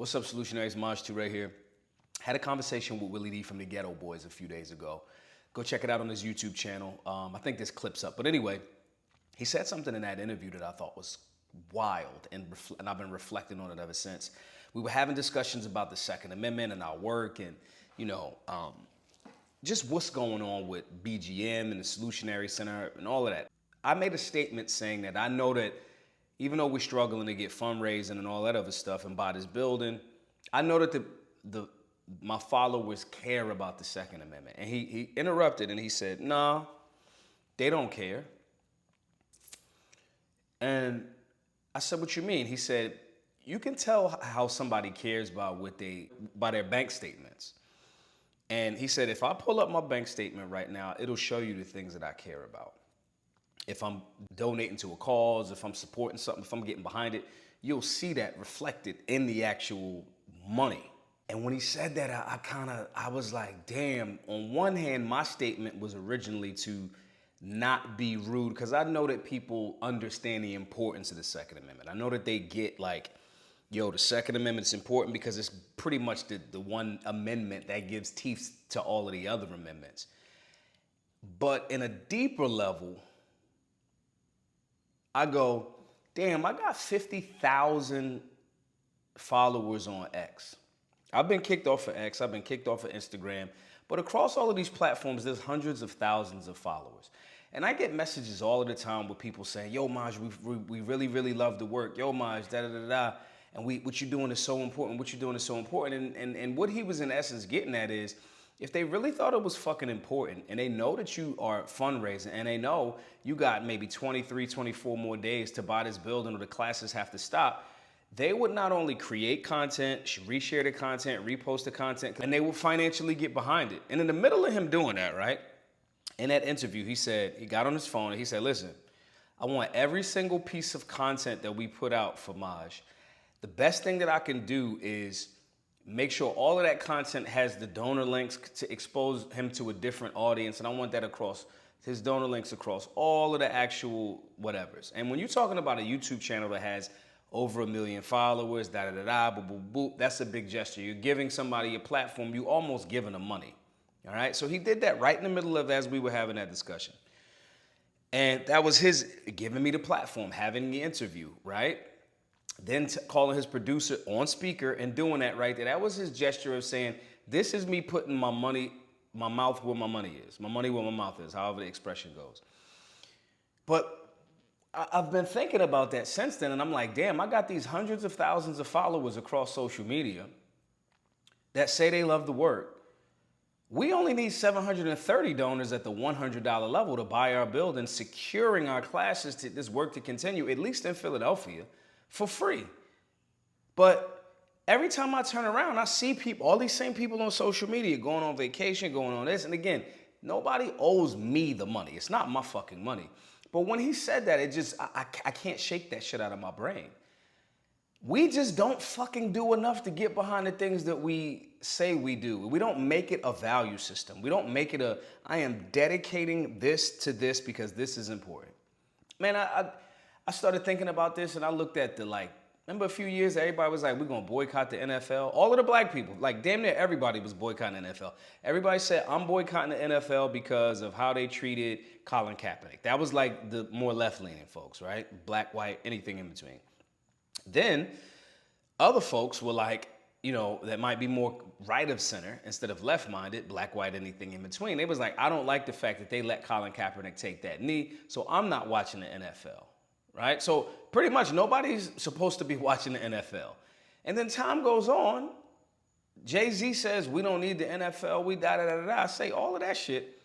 What's up, Solutionaries? Maj Toure here. Had a conversation with Willie D from the Ghetto Boys a few days ago. Go check it out on his YouTube channel. I think this clip's up. But anyway, he said something in that interview that I thought was wild, and I've been reflecting on it ever since. We were having discussions about the Second Amendment and our work and, just what's going on with BGM and the Solutionary Center and all of that. I made a statement saying that I know that even though we're struggling to get fundraising and all that other stuff and buy this building, I know that my followers care about the Second Amendment. And he interrupted and he said, "No, they don't care." And I said, "What you mean?" He said, "You can tell how somebody cares by their bank statements." And he said, "If I pull up my bank statement right now, it'll show you the things that I care about. If I'm donating to a cause, if I'm supporting something, if I'm getting behind it, you'll see that reflected in the actual money." And when he said that, I was like, damn, on one hand, my statement was originally to not be rude, because I know that people understand the importance of the Second Amendment. I know that they get like, yo, the Second Amendment is important because it's pretty much the one amendment that gives teeth to all of the other amendments. But in a deeper level, I go, damn, I got 50,000 followers on X. I've been kicked off of X, I've been kicked off of Instagram, but across all of these platforms, there's hundreds of thousands of followers. And I get messages all of the time with people saying, "Yo, Maj, we really, really love the work. Yo, Maj, da-da-da-da. And what you're doing is so important. What you're doing is so important." And what he was in essence getting at is, if they really thought it was fucking important and they know that you are fundraising and they know you got maybe 23, 24 more days to buy this building or the classes have to stop, they would not only create content, reshare the content, repost the content, and they will financially get behind it. And in the middle of him doing that, right, in that interview, he got on his phone and he said, "Listen, I want every single piece of content that we put out for Maj. The best thing that I can do is make sure all of that content has the donor links to expose him to a different audience. And I want that across his donor links across all of the actual whatevers." And when you're talking about a YouTube channel that has over 1 million followers, da-da-da-da, boop, boop, boop, that's a big gesture. You're giving somebody a platform, you almost giving them money, all right? So he did that right in the middle of as we were having that discussion. And that was his giving me the platform, having the interview, right? Then calling his producer on speaker and doing that right there. That was his gesture of saying, this is me putting my mouth where my money is. My money where my mouth is, however the expression goes. But I've been thinking about that since then, and I'm like, damn, I got these hundreds of thousands of followers across social media that say they love the work. We only need 730 donors at the $100 level to buy our building, securing our classes to this work to continue, at least in Philadelphia, for free. But every time I turn around, I see people, all these same people on social media going on vacation, going on this. And again, nobody owes me the money. It's not my fucking money. But when he said that, I can't shake that shit out of my brain. We just don't fucking do enough to get behind the things that we say we do. We don't make it a value system. We don't make it I am dedicating this to this because this is important. Man, I started thinking about this and I looked at remember a few years, everybody was like, we're going to boycott the NFL. All of the black people, like damn near everybody was boycotting the NFL. Everybody said, I'm boycotting the NFL because of how they treated Colin Kaepernick. That was like the more left-leaning folks, right? Black, white, anything in between. Then other folks were like, that might be more right of center instead of left-minded, black, white, anything in between. They was like, I don't like the fact that they let Colin Kaepernick take that knee, so I'm not watching the NFL. Right? So pretty much nobody's supposed to be watching the NFL. And then time goes on. Jay-Z says, we don't need the NFL. We da-da-da-da-da. I say all of that shit.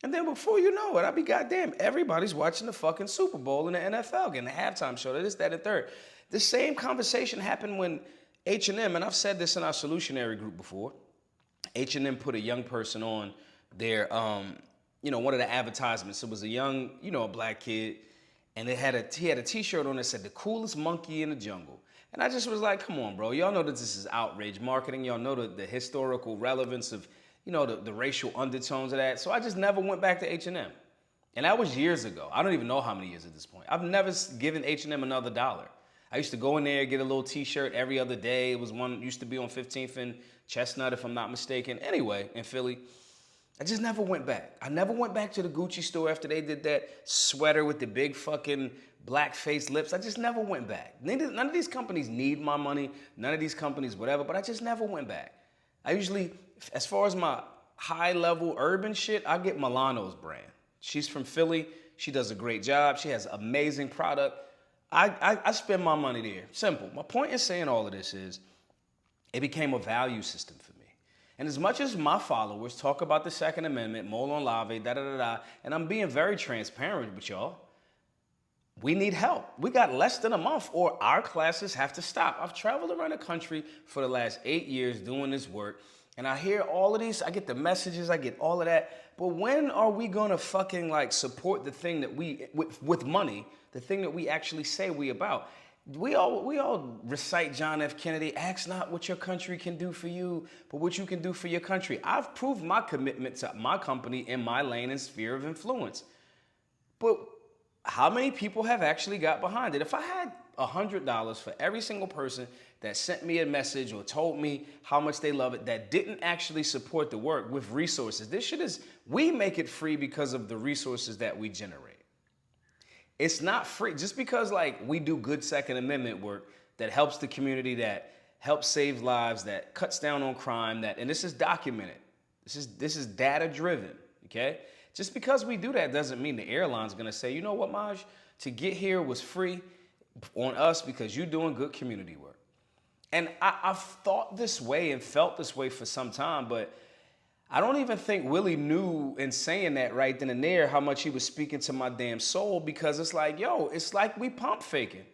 And then before you know it, I be goddamn, everybody's watching the fucking Super Bowl in the NFL, getting the halftime show, this, that, and third. The same conversation happened when H&M, and I've said this in our Solutionary group before, H&M put a young person on their, one of the advertisements. It was a young, a black kid. And he had a t-shirt on that said, the coolest monkey in the jungle. And I just was like, come on, bro. Y'all know that this is outrage marketing. Y'all know the historical relevance of, the racial undertones of that. So I just never went back to H&M. And that was years ago. I don't even know how many years at this point. I've never given H&M another dollar. I used to go in there, get a little t-shirt every other day. It was one, used to be on 15th and Chestnut, if I'm not mistaken. Anyway, in Philly, I just never went back. I never went back to the Gucci store after they did that sweater with the big fucking black face lips. I just never went back. None of these companies need my money. None of these companies, whatever, but I just never went back. I usually, as far as my high level urban shit, I get Milano's brand. She's from Philly. She does a great job. She has amazing product. I spend my money there. Simple. My point in saying all of this is it became a value system for me. And as much as my followers talk about the Second Amendment, Molon Lave, da-da-da-da, and I'm being very transparent with y'all, we need help. We got less than a month or our classes have to stop. I've traveled around the country for the last 8 years doing this work, and I hear all of these, I get the messages, I get all of that, but when are we gonna fucking like support the thing that we, with money, the thing that we actually say we about? We all recite John F. Kennedy, ask not what your country can do for you, but what you can do for your country. I've proved my commitment to my company in my lane and sphere of influence. But how many people have actually got behind it? If I had $100 for every single person that sent me a message or told me how much they love it, that didn't actually support the work with resources, this shit is, we make it free because of the resources that we generate. It's not free. Just because like we do good Second Amendment work that helps the community, that helps save lives, that cuts down on crime, that, and this is documented. This is data driven, okay? Just because we do that doesn't mean the airline's gonna say, you know what, Maj, to get here was free on us because you're doing good community work. And I've thought this way and felt this way for some time, but I don't even think Willie knew in saying that right then and there how much he was speaking to my damn soul, because it's like, yo, it's like we pump faking.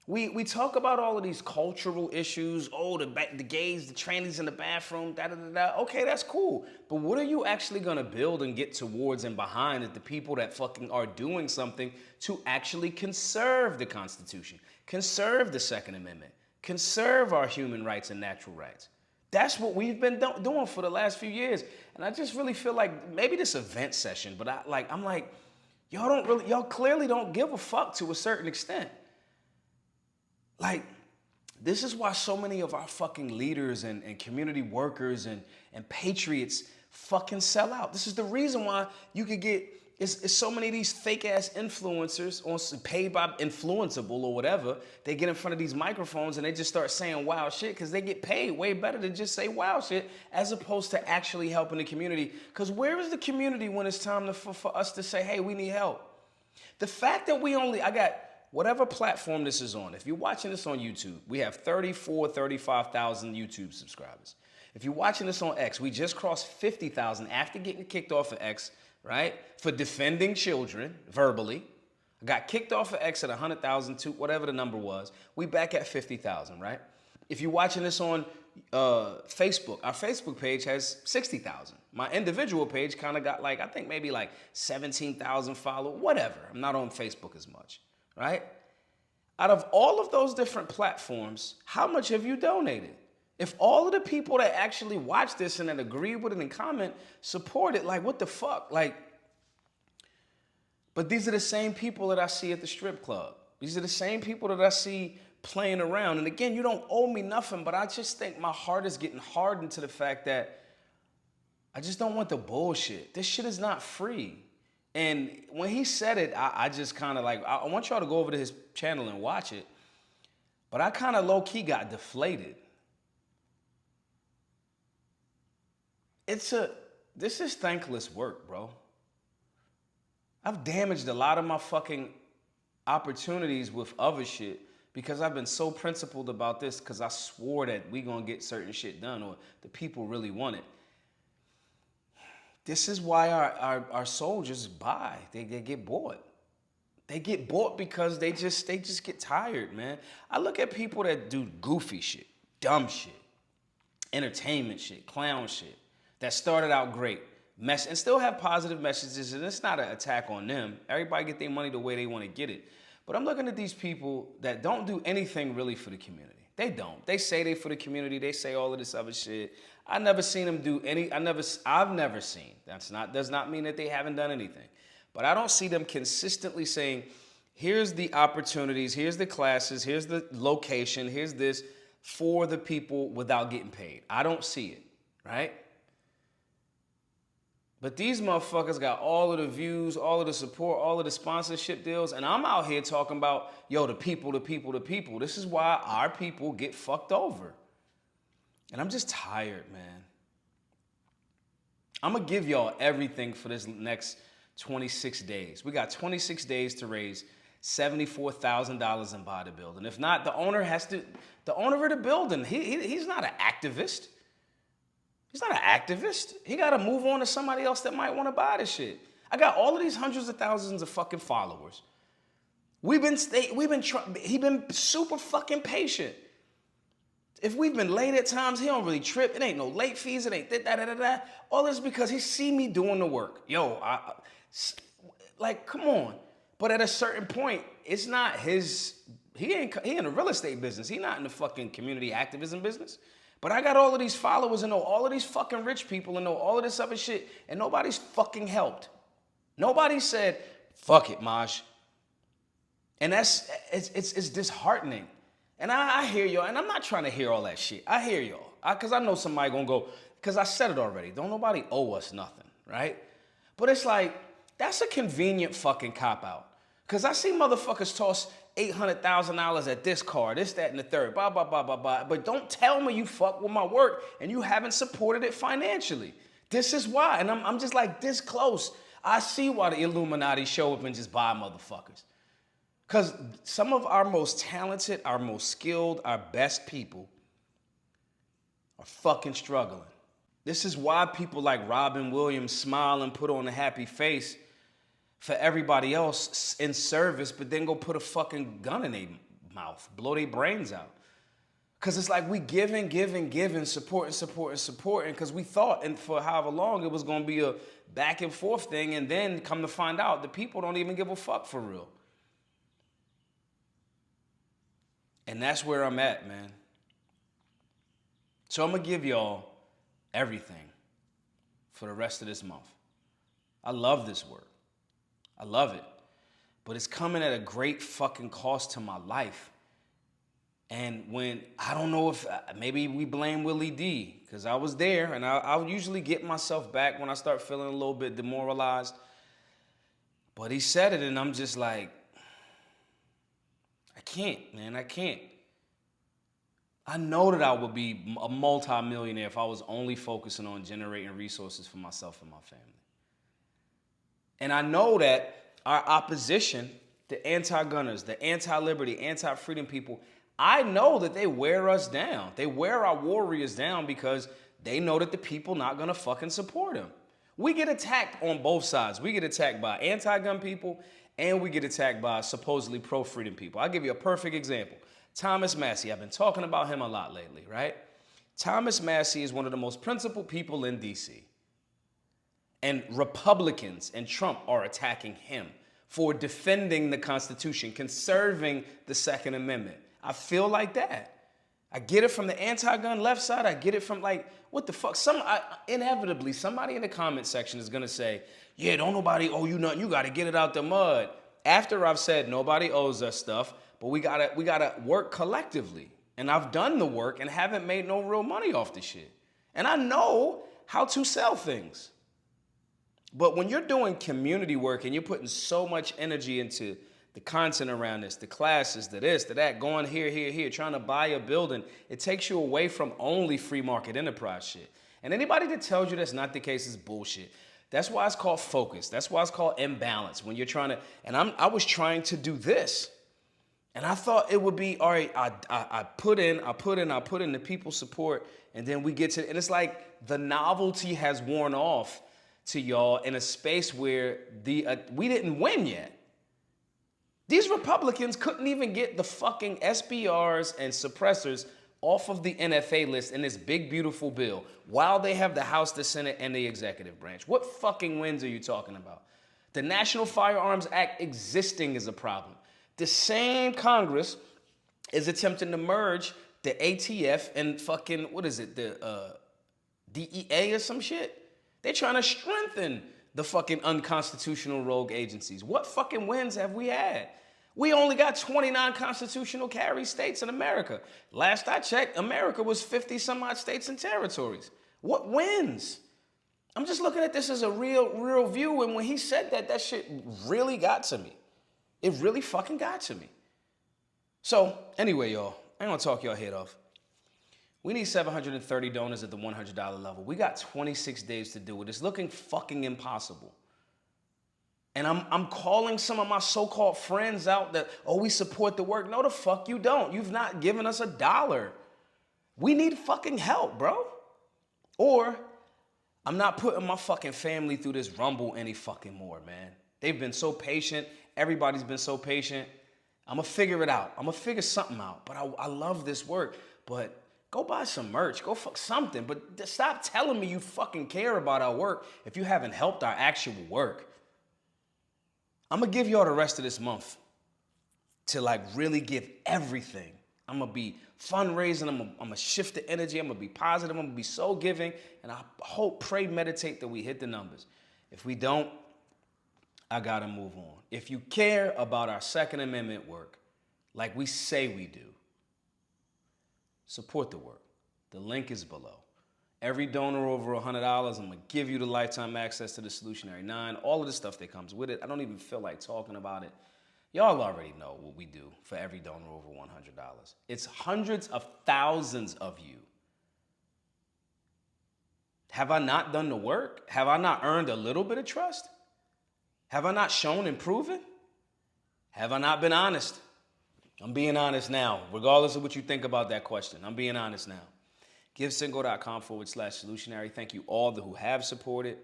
We talk about all of these cultural issues, oh, the gays, the trannies in the bathroom, da-da-da-da. Okay, that's cool. But what are you actually gonna build and get towards and behind that the people that fucking are doing something to actually conserve the Constitution, conserve the Second Amendment, conserve our human rights and natural rights? That's what we've been doing for the last few years. And I just really feel like maybe this event session, but I'm like, y'all clearly don't give a fuck to a certain extent. Like, this is why so many of our fucking leaders and community workers and patriots fucking sell out. This is the reason why you could get, it's so many of these fake ass influencers on paid by influenceable or whatever. They get in front of these microphones and they just start saying wild shit because they get paid way better to just say wild shit as opposed to actually helping the community. Because where is the community when it's time for us to say, hey, we need help? The fact that I got whatever platform this is on. If you're watching this on YouTube, we have 35,000 YouTube subscribers. If you're watching this on X, we just crossed 50,000 after getting kicked off of X, right? For defending children verbally. I got kicked off of X at 100,000 to whatever the number was. We back at 50,000, right? If you're watching this on Facebook, our Facebook page has 60,000. My individual page kind of got like, I think maybe like 17,000 followers, whatever. I'm not on Facebook as much, right? Out of all of those different platforms, how much have you donated? If all of the people that actually watch this and that agree with it and comment support it, like what the fuck? Like, but these are the same people that I see at the strip club. These are the same people that I see playing around. And again, you don't owe me nothing, but I just think my heart is getting hardened to the fact that I just don't want the bullshit. This shit is not free. And when he said it, I just kind of like, I want y'all to go over to his channel and watch it. But I kind of low-key got deflated. This is thankless work, bro. I've damaged a lot of my fucking opportunities with other shit because I've been so principled about this because I swore that we gonna get certain shit done or the people really want it. This is why our soldiers buy. They get bought. They get bought because they just get tired, man. I look at people that do goofy shit, dumb shit, entertainment shit, clown shit, that started out great, and still have positive messages, and it's not an attack on them. Everybody get their money the way they want to get it. But I'm looking at these people that don't do anything really for the community. They don't. They say they for the community. They say all of this other shit. I never seen them do any. I've never seen. Does not mean that they haven't done anything. But I don't see them consistently saying, Here's the opportunities, here's the classes, here's the location, here's this for the people without getting paid. I don't see it, right? But these motherfuckers got all of the views, all of the support, all of the sponsorship deals, and I'm out here talking about, yo, the people, the people, the people. This is why our people get fucked over. And I'm just tired, man. I'm gonna give y'all everything for this next 26 days. We got 26 days to raise $74,000 in bodybuilding. If not, the owner of the building, he's not an activist. He's not an activist. He got to move on to somebody else that might want to buy this shit. I got all of these hundreds of thousands of fucking followers. He been super fucking patient. If we've been late at times, he don't really trip. It ain't no late fees. It ain't that. All this because he see me doing the work. Yo, like, come on. But at a certain point, it's not his. He in the real estate business. He not in the fucking community activism business. But I got all of these followers and know all of these fucking rich people and know all of this other shit, and nobody's fucking helped. Nobody said, fuck it, Maj. And it's disheartening. And I hear y'all, and I'm not trying to hear all that shit. I hear y'all, because I know somebody gonna go, because I said it already. Don't nobody owe us nothing, right? But it's like, that's a convenient fucking cop-out. Because I see motherfuckers toss $800,000 at this car, this, that, and the third, blah, blah, blah, blah, blah. But don't tell me you fuck with my work and you haven't supported it financially. This is why. And I'm just like this close. I see why the Illuminati show up and just buy motherfuckers. Because some of our most talented, our most skilled, our best people are fucking struggling. This is why people like Robin Williams smile and put on a happy face for everybody else in service, but then go put a fucking gun in their mouth, blow their brains out. Because it's like we giving, supporting, because we thought, and for however long, it was going to be a back and forth thing, and then come to find out, the people don't even give a fuck for real. And that's where I'm at, man. So I'm going to give y'all everything for the rest of this month. I love this work. I love it. But it's coming at a great fucking cost to my life. And when, I don't know if, maybe we blame Willie D, because I was there, and I'll usually get myself back when I start feeling a little bit demoralized. But he said it, and I'm just like, I can't, man, I can't. I know that I would be a multi-millionaire if I was only focusing on generating resources for myself and my family. And I know that our opposition, the anti-gunners, the anti-liberty, anti-freedom people, I know that they wear us down. They wear our warriors down because they know that the people not gonna fucking support them. We get attacked on both sides. We get attacked by anti-gun people and we get attacked by supposedly pro-freedom people. I'll give you a perfect example. Thomas Massie, I've been talking about him a lot lately, right? Thomas Massie is one of the most principled people in DC. And Republicans and Trump are attacking him for defending the Constitution, conserving the Second Amendment. I feel like that. I get it from the anti-gun left side. I get it from like, what the fuck? Inevitably, somebody in the comment section is going to say, yeah, don't nobody owe you nothing. You got to get it out the mud. After I've said nobody owes us stuff, but we gotta work collectively. And I've done the work and haven't made no real money off this shit. And I know how to sell things. But when you're doing community work and you're putting so much energy into the content around this, the classes, the this, the that, going here, trying to buy a building, it takes you away from only free market enterprise shit. And anybody that tells you that's not the case is bullshit. That's why it's called focus. That's why it's called imbalance. When you're trying to, and I was trying to do this. And I thought it would be, all right, I put in the people support, and then we get to, and it's like the novelty has worn off to y'all in a space where we didn't win yet. These Republicans couldn't even get the fucking SBRs and suppressors off of the NFA list in this big, beautiful bill while they have the House, the Senate, and the executive branch. What fucking wins are you talking about? The National Firearms Act existing is a problem. The same Congress is attempting to merge the ATF and fucking, what is it, the DEA or some shit? They're trying to strengthen the fucking unconstitutional rogue agencies. What fucking wins have we had? We only got 29 constitutional carry states in America. Last I checked, America was 50 some odd states and territories. What wins? I'm just looking at this as a real view. And when he said that, that shit really got to me. It really fucking got to me. So anyway, y'all, I ain't gonna talk y'all head off. We need 730 donors at the $100 level. We got 26 days to do it. It's looking fucking impossible. And I'm calling some of my so-called friends out that, oh, we support the work. No, the fuck you don't. You've not given us $1. We need fucking help, bro. Or I'm not putting my fucking family through this rumble any fucking more, man. They've been so patient. Everybody's been so patient. I'm going to figure it out. I'm going to figure something out. But I love this work. But go buy some merch. Go fuck something. But stop telling me you fucking care about our work if you haven't helped our actual work. I'm going to give y'all the rest of this month to like really give everything. I'm going to be fundraising. I'm going to shift the energy. I'm going to be positive. I'm going to be so giving. And I hope, pray, meditate that we hit the numbers. If we don't, I got to move on. If you care about our Second Amendment work, like we say we do, support the work. The link is below. Every donor over $100, I'm going to give you the lifetime access to the Solutionary 9, all of the stuff that comes with it. I don't even feel like talking about it. Y'all already know what we do for every donor over $100. It's hundreds of thousands of you. Have I not done the work? Have I not earned a little bit of trust? Have I not shown and proven? Have I not been honest? I'm being honest now, regardless of what you think about that question. I'm being honest now. GiveSingle.com/solutionary. Thank you all who have supported.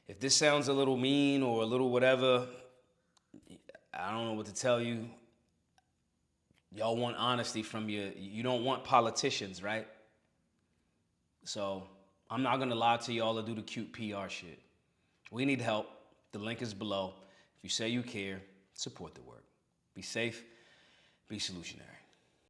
If this sounds a little mean or a little whatever, I don't know what to tell you. Y'all want honesty from you don't want politicians, right? So I'm not going to lie to y'all or do the cute PR shit. We need help. The link is below. If you say you care, support the work. Be safe. Be solutionary.